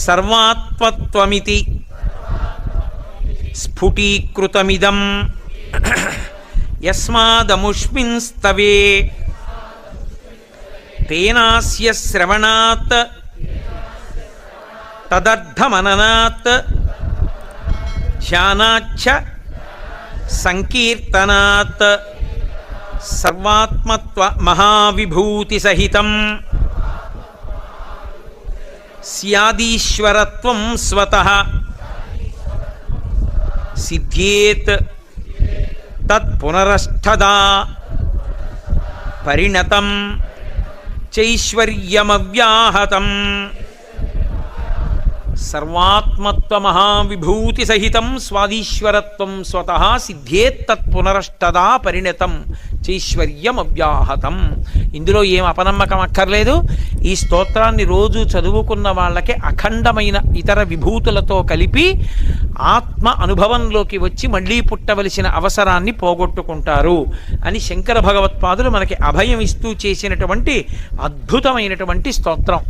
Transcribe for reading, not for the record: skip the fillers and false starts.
సర్వాత్మత్వమితి స్ఫుటీకృతమిదం యస్మాదముష్మిన్ స్తవే తేనాస్య శ్రవణాత్ తదర్థమననాత్ ధ్యానాచ్చ సంకీర్తనాత్ సర్వాత్మత్వ మహావిభూతి సహితం స్యాదీశ్వరత్వం స్వతః సిద్ధ్యేత్ తత్పునరష్ఠదా పరిణతం చైశ్వర్యమవ్యాహతం. సర్వాత్మత్వ మహావిభూతి సహితం స్వాదీశ్వరత్వం స్వతః సిద్ధ్యేత్తత్పునరష్టదా పరిణతం చైశ్వర్యమవ్యాహతం. ఇందులో ఏం అపనమ్మకం అక్కర్లేదు. ఈ స్తోత్రాన్ని రోజు చదువుకున్న వాళ్ళకి అఖండమైన ఇతర విభూతులతో కలిపి ఆత్మ అనుభవంలోకి వచ్చి మళ్ళీ పుట్టవలసిన అవసరాన్ని పోగొట్టుకుంటారు అని శంకర భగవత్పాదులు మనకి అభయం ఇస్తూ చేసినటువంటి అద్భుతమైనటువంటి స్తోత్రం.